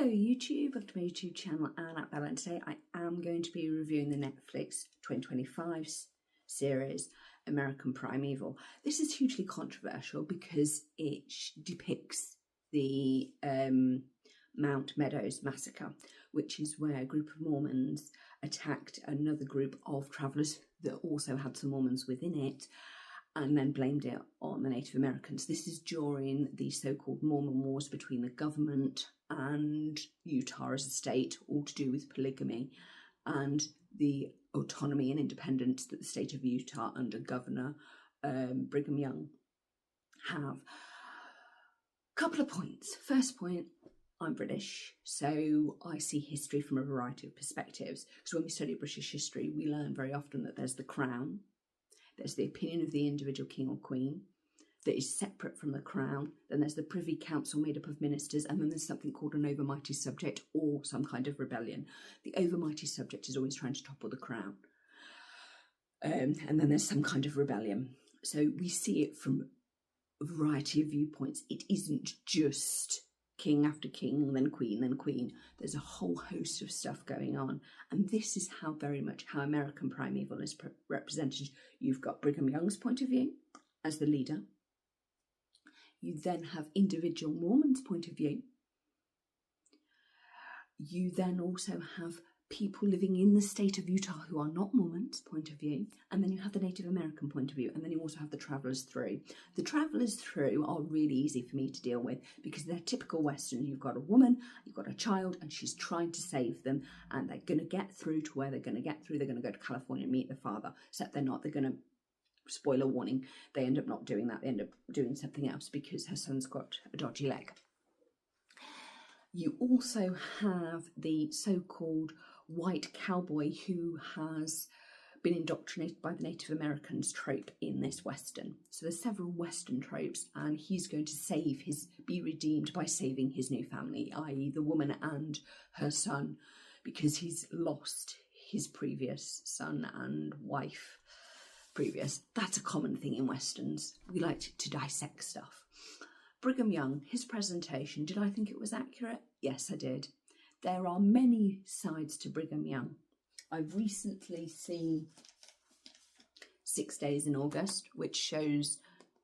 Hello YouTube, welcome to my YouTube channel and at Bella, and today I am going to be reviewing the Netflix 2025 series American Primeval. This is hugely controversial because it depicts the Mount Meadows massacre, which is where a group of Mormons attacked another group of travellers that also had some Mormons within it, and then blamed it on the Native Americans. This is during the so-called Mormon Wars between the government and Utah as a state, all to do with polygamy and the autonomy and independence that the state of Utah under Governor Brigham Young have. Couple of points. First point, I'm British, so I see history from a variety of perspectives. Because when we study British history, we learn very often that there's the crown, there's the opinion of the individual king or queen that is separate from the crown, then there's the Privy Council made up of ministers, and then there's something called an overmighty subject or some kind of rebellion. The overmighty subject is always trying to topple the crown. And then there's some kind of rebellion. So we see it from a variety of viewpoints. It isn't just king after king, then queen, then queen. There's a whole host of stuff going on. And this is how very much how American Primeval is represented. You've got Brigham Young's point of view as the leader. You then have individual Mormons' point of view. You then also have people living in the state of Utah who are not Mormons' point of view. And then you have the Native American point of view. And then you also have the travellers through. The travellers through are really easy for me to deal with because they're typical Western. You've got a woman, you've got a child, and she's trying to save them. And they're going to get through to where they're going to get through. They're going to go to California and meet their father. Except they're not. They're going to, spoiler warning, they end up not doing that. They end up doing something else because her son's got a dodgy leg. You also have the so-called white cowboy who has been indoctrinated by the Native Americans trope in this Western. So there's several Western tropes, and he's going to be redeemed by saving his new family, i.e. the woman and her son, because he's lost his previous son and wife previous. That's a common thing in Westerns. We like to dissect stuff. Brigham Young, his presentation, did I think it was accurate? Yes, I did. There are many sides to Brigham Young. I've recently seen 6 Days in August, which shows,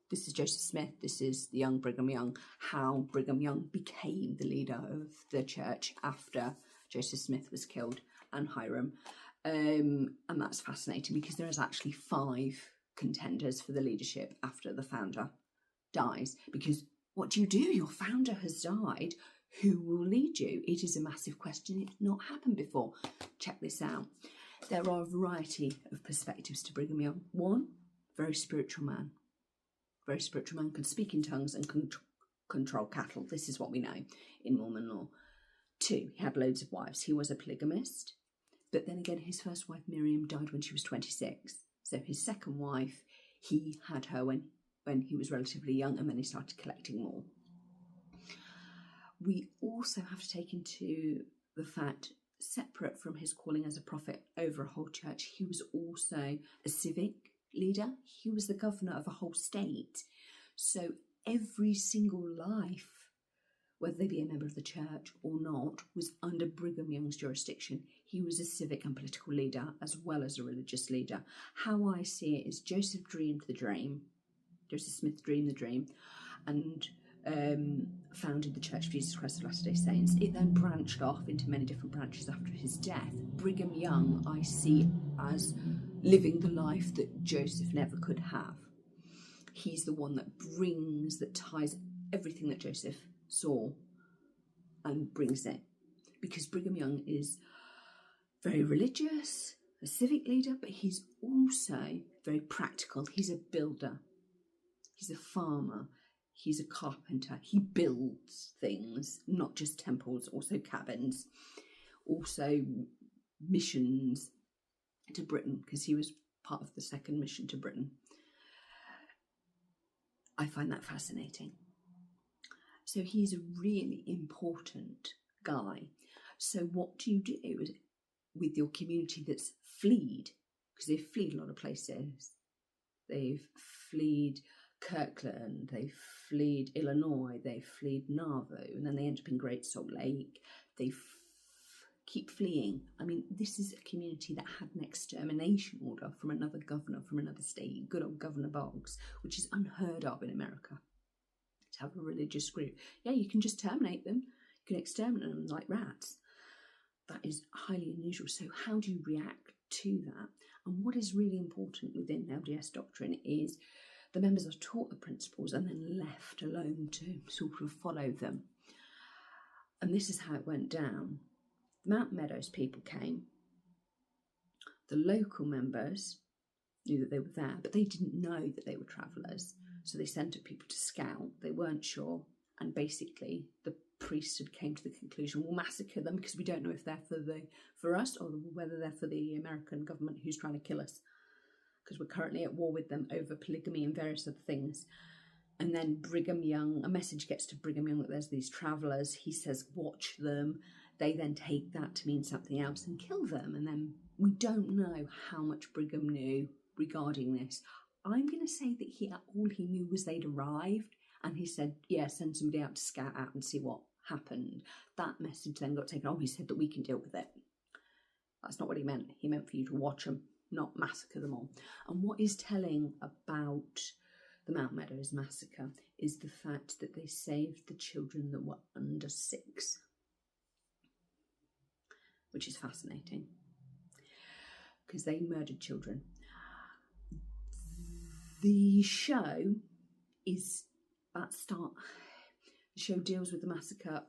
this is Joseph Smith, this is the young Brigham Young, how Brigham Young became the leader of the church after Joseph Smith was killed, and Hiram. And that's fascinating because there is actually 5 contenders for the leadership after the founder dies. Because what do? Your founder has died. Who will lead you? It is a massive question. It's not happened before. Check this out. There are a variety of perspectives to Brigham Young. One, very spiritual man. Very spiritual man, could speak in tongues and control cattle. This is what we know in Mormon law. 2, he had loads of wives. He was a polygamist. But then again, his first wife, Miriam, died when she was 26. So his second wife, he had her when he was relatively young, and then he started collecting more. We also have to take into the fact, separate from his calling as a prophet over a whole church, he was also a civic leader. He was the governor of a whole state. So every single life, whether they be a member of the church or not, was under Brigham Young's jurisdiction. He was a civic and political leader as well as a religious leader. How I see it is Joseph dreamed the dream. Joseph Smith dreamed the dream and founded the Church of Jesus Christ of Latter-day Saints. It then branched off into many different branches after his death. Brigham Young I see as living the life that Joseph never could have. He's the one that ties everything that Joseph saw and brings it. Because Brigham Young is very religious, a civic leader, but he's also very practical. He's a builder. He's a farmer. He's a carpenter. He builds things, not just temples, also cabins, also missions to Britain, because he was part of the second mission to Britain. I find that fascinating. So he's a really important guy. So what do you do with your community that's fled? Because they've fled a lot of places. They've fled Kirkland, they fled Illinois, they fled Nauvoo, and then they end up in Great Salt Lake. They keep fleeing. I mean, this is a community that had an extermination order from another governor from another state, good old Governor Boggs, which is unheard of in America, to have a religious group. Yeah, you can just terminate them. You can exterminate them like rats. That is highly unusual. So how do you react to that? And what is really important within LDS doctrine is the members are taught the principles and then left alone to sort of follow them. And this is how it went down. The Mount Meadows people came. The local members knew that they were there, but they didn't know that they were travellers. So they sent people to scout. They weren't sure. And basically, the priesthood came to the conclusion, we'll massacre them because we don't know if they're for us or whether they're for the American government who's trying to kill us, because we're currently at war with them over polygamy and various other things. And then Brigham Young, a message gets to Brigham Young that there's these travellers. He says, watch them. They then take that to mean something else and kill them. And then we don't know how much Brigham knew regarding this. I'm going to say that all he knew was they'd arrived. And he said, yeah, send somebody out to scout out and see what happened. That message then got taken. Oh, he said that we can deal with it. That's not what he meant. He meant for you to watch them, not massacre them all. And what is telling about the Mount Meadows massacre is the fact that they saved the children that were under 6, which is fascinating because they murdered children. The show is at start. The show deals with the massacre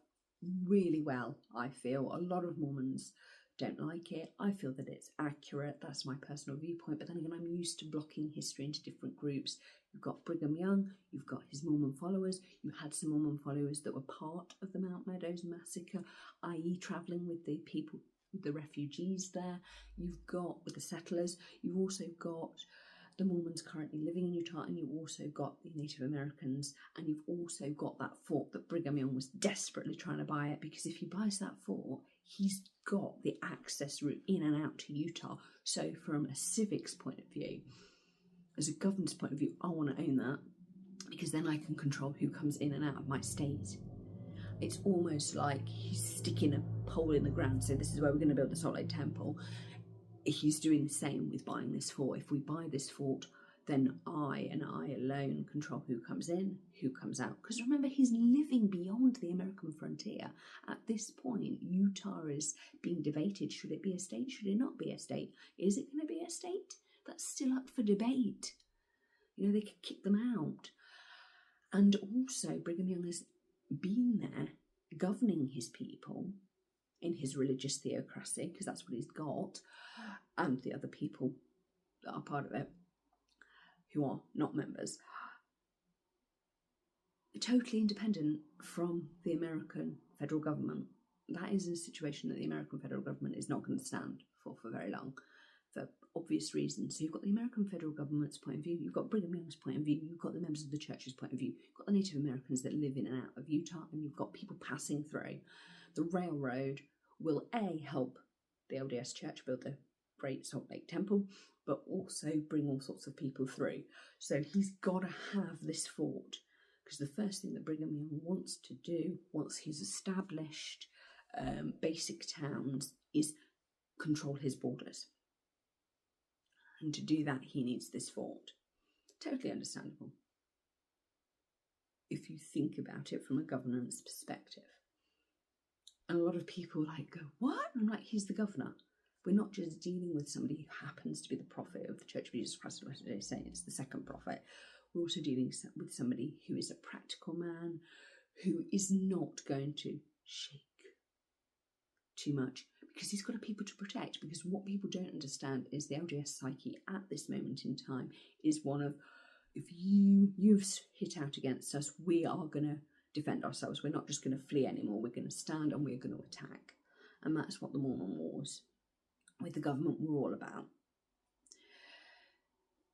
really well, I feel. A lot of Mormons don't like it. I feel that it's accurate. That's my personal viewpoint. But then again, I'm used to blocking history into different groups. You've got Brigham Young, you've got his Mormon followers. You had some Mormon followers that were part of the Mount Meadows massacre, i.e. travelling with the people, with the refugees there. You've got with the settlers. You've also got the Mormons currently living in Utah, and you also got the Native Americans, and you've also got that fort that Brigham Young was desperately trying to buy it, because if he buys that fort, he's got the access route in and out to Utah. So from a civics point of view, as a governance point of view, I want to own that, because then I can control who comes in and out of my state. It's almost like he's sticking a pole in the ground, so this is where we're going to build the Salt Lake Temple. He's doing the same with buying this fort. If we buy this fort, then I and I alone control who comes in, who comes out. Because remember, he's living beyond the American frontier. At this point, Utah is being debated. Should it be a state? Should it not be a state? Is it going to be a state? That's still up for debate. You know, they could kick them out. And also, Brigham Young has been there governing his people in his religious theocracy, because that's what he's got, and the other people that are part of it who are not members, totally independent from the American federal government. That is a situation that the American federal government is not going to stand for very long, for obvious reasons. So you've got the American federal government's point of view, you've got Brigham Young's point of view, you've got the members of the church's point of view, you've got the Native Americans that live in and out of Utah, and you've got people passing through. The railroad will help the LDS Church build the Great Salt Lake Temple, but also bring all sorts of people through. So he's got to have this fort, because the first thing that Brigham Young wants to do once he's established basic towns is control his borders. And to do that, he needs this fort. Totally understandable, if you think about it from a governance perspective. And a lot of people go, what? And I'm like, he's the governor. We're not just dealing with somebody who happens to be the prophet of the Church of Jesus Christ of Latter-day Saints, the second prophet. We're also dealing with somebody who is a practical man, who is not going to shake too much, because he's got a people to protect. Because what people don't understand is the LDS psyche at this moment in time is one of, if you've hit out against us, we are going to defend ourselves. We're not just going to flee anymore. We're going to stand and we're going to attack. And that's what the Mormon Wars with the government were all about.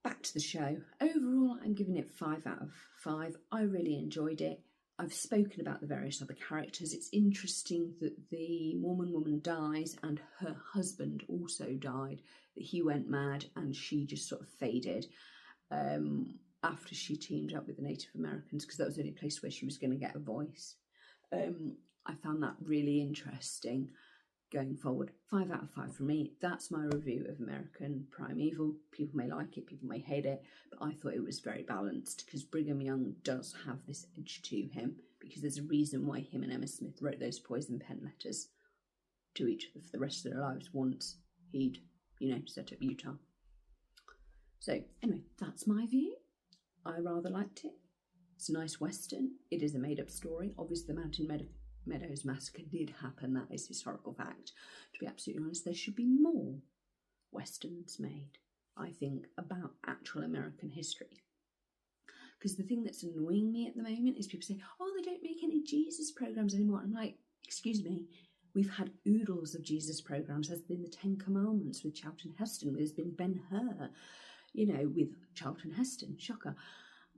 Back to the show. Overall, I'm giving it 5 out of 5. I really enjoyed it. I've spoken about the various other characters. It's interesting that the Mormon woman dies and her husband also died, that he went mad and she just sort of faded. after she teamed up with the Native Americans, because that was the only place where she was going to get a voice. I found that really interesting going forward. 5 out of 5 for me. That's my review of American Primeval. People may like it, people may hate it, but I thought it was very balanced, because Brigham Young does have this edge to him, because there's a reason why him and Emma Smith wrote those poison pen letters to each other for the rest of their lives once he'd, set up Utah. So anyway, that's my view. I rather liked it. It's a nice Western. It is a made-up story. Obviously, the Mountain Meadows Massacre did happen. That is historical fact. To be absolutely honest, there should be more Westerns made, I think, about actual American history. Because the thing that's annoying me at the moment is people say, oh, they don't make any Jesus programs anymore. I'm like, excuse me, we've had oodles of Jesus programs. There's been the 10 Commandments with Charlton Heston. There's been Ben-Hur, with Charlton Heston, shocker.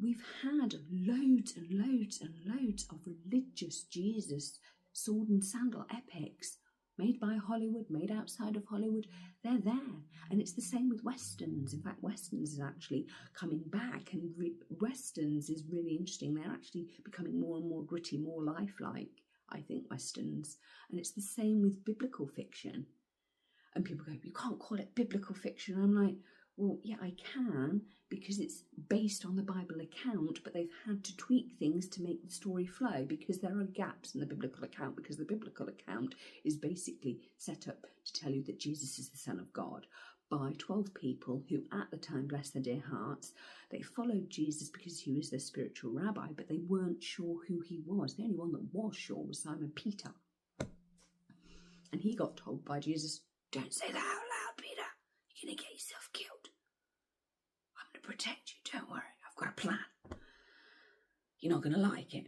We've had loads and loads and loads of religious Jesus sword and sandal epics made by Hollywood, made outside of Hollywood. They're there. And it's the same with Westerns. In fact, Westerns is actually coming back, and Westerns is really interesting. They're actually becoming more and more gritty, more lifelike, I think, Westerns. And it's the same with biblical fiction. And people go, you can't call it biblical fiction. I'm like, well, yeah, I can, because it's based on the Bible account, but they've had to tweak things to make the story flow, because there are gaps in the biblical account, because the biblical account is basically set up to tell you that Jesus is the Son of God by 12 people who, at the time, bless their dear hearts, they followed Jesus because he was their spiritual rabbi, but they weren't sure who he was. The only one that was sure was Simon Peter. And he got told by Jesus, don't say that out loud, Peter. You're going to get yourself killed. I'm going to protect you. Don't worry. I've got a plan. You're not going to like it.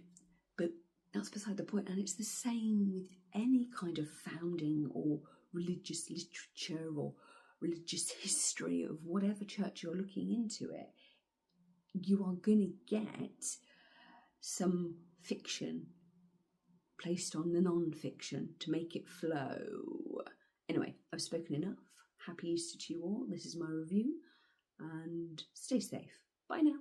But that's beside the point. And it's the same with any kind of founding or religious literature or religious history of whatever church you're looking into it. You are going to get some fiction placed on the non-fiction to make it flow. Anyway, I've spoken enough. Happy Easter to you all. This is my review, and stay safe. Bye now.